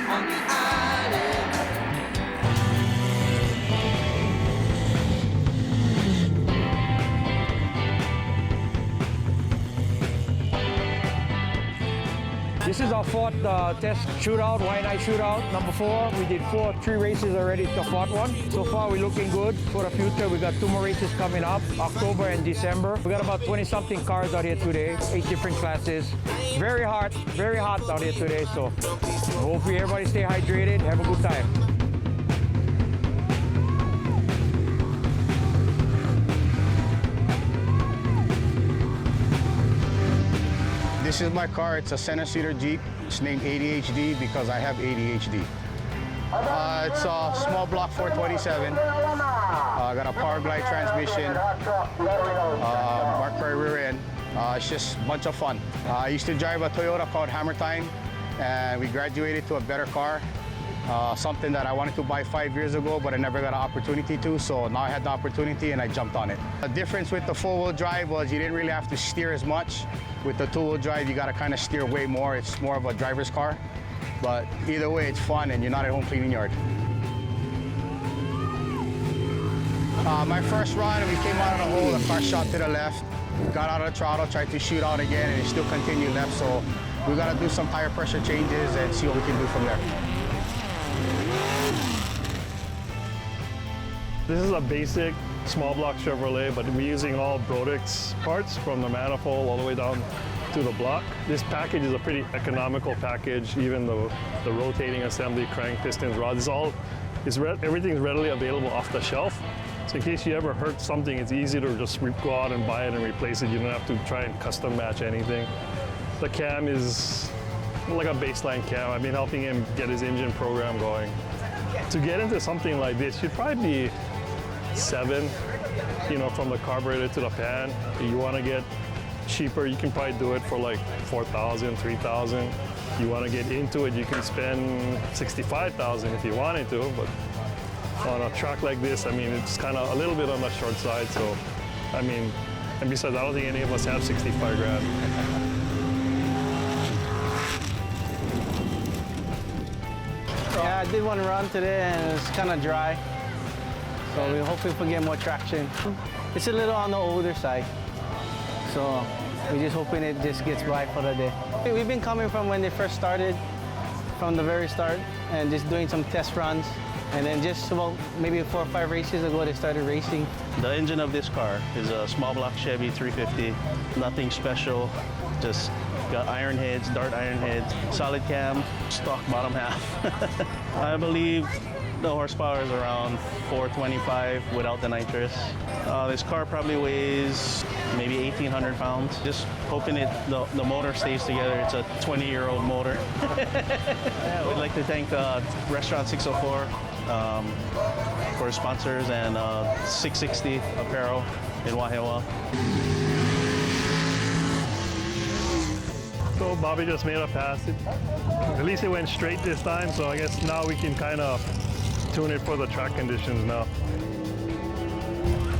on the island. This is our fourth test shootout, Waianae Shootout, number 4. We did 3 races already, the 4th one. So far, we're looking good. For the future, we got 2 more races coming up, October and December. We got about 20-something cars out here today, 8 different classes. Very hot out here today. So hopefully everybody stay hydrated, have a good time. This is my car. It's a center-seater Jeep. It's named ADHD because I have ADHD. It's a small block 427. I got a power glide transmission, Mark rear end. It's just a bunch of fun. I used to drive a Toyota called Hammer Time, and we graduated to a better car. Something that I wanted to buy 5 years ago, but I never got an opportunity to, so now I had the opportunity and I jumped on it. The difference with the 4-wheel drive was you didn't really have to steer as much. With the 2-wheel drive, you gotta kind of steer way more. It's more of a driver's car, but either way, it's fun and you're not at home cleaning yard. My first run, we came out of the hole, the car shot to the left, got out of the throttle, tried to shoot out again, and it still continued left, so we gotta do some tire pressure changes and see what we can do from there. This is a basic small block Chevrolet, but we're using all Brodix parts from the manifold all the way down to the block. This package is a pretty economical package, even the rotating assembly, crank, pistons, rods, everything's readily available off the shelf. So in case you ever hurt something, it's easy to just go out and buy it and replace it. You don't have to try and custom match anything. The cam is like a baseline cam. I've been helping him get his engine program going. To get into something like this, you'd probably be 7, from the carburetor to the pan. If you want to get cheaper, you can probably do it for like 4,000, 3,000. You want to get into it, you can spend 65,000 if you wanted to, but on a track like this, it's kind of a little bit on the short side. So, and besides, I don't think any of us have 65 grand. Yeah, I did one run today and it's kind of dry. So we're hoping to get more traction. It's a little on the older side. So we're just hoping it just gets by for the day. We've been coming from when they first started, from the very start, and just doing some test runs. And then just about maybe 4 or 5 races ago, they started racing. The engine of this car is a small block Chevy 350. Nothing special, just got iron heads, dart iron heads, solid cam, stock bottom half. I believe the horsepower is around 425 without the nitrous. This car probably weighs maybe 1,800 pounds. Just hoping the motor stays together. It's a 20-year-old motor. Yeah, we'd like to thank Restaurant 604 for sponsors and 660 Apparel in Waianae. So Bobby just made a pass. At least it went straight this time, so I guess now we can kind of tune it for the track conditions now.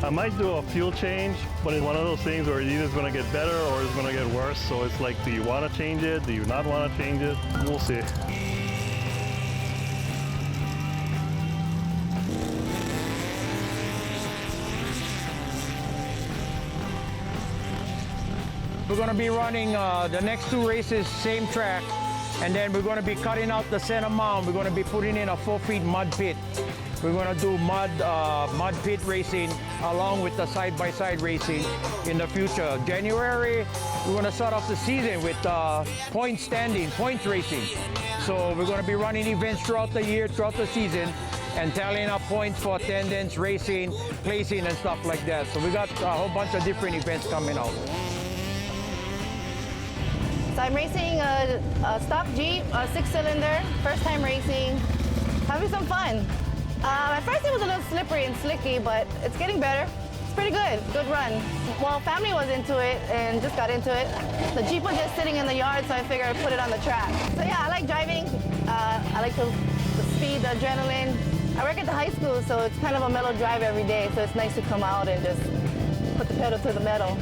I might do a fuel change, but it's one of those things where either it's going to get better or it's going to get worse. So it's like, do you want to change it? Do you not want to change it? We'll see. We're going to be running the next 2 races, same track, and then we're going to be cutting out the center mound. We're going to be putting in a 4-feet mud pit. We're going to do mud pit racing along with the side-by-side racing in the future. January, we're going to start off the season with points racing. So we're going to be running events throughout the year, throughout the season, and tallying up points for attendance, racing, placing, and stuff like that. So we got a whole bunch of different events coming out. So I'm racing a stock Jeep, a 6-cylinder, first time racing, having some fun. At first it was a little slippery and slicky, but it's getting better. It's pretty good run. Well, family was into it and just got into it. The Jeep was just sitting in the yard, so I figured I'd put it on the track. So yeah, I like driving. I like the speed, the adrenaline. I work at the high school, so it's kind of a mellow drive every day, so it's nice to come out and just put the pedal to the metal.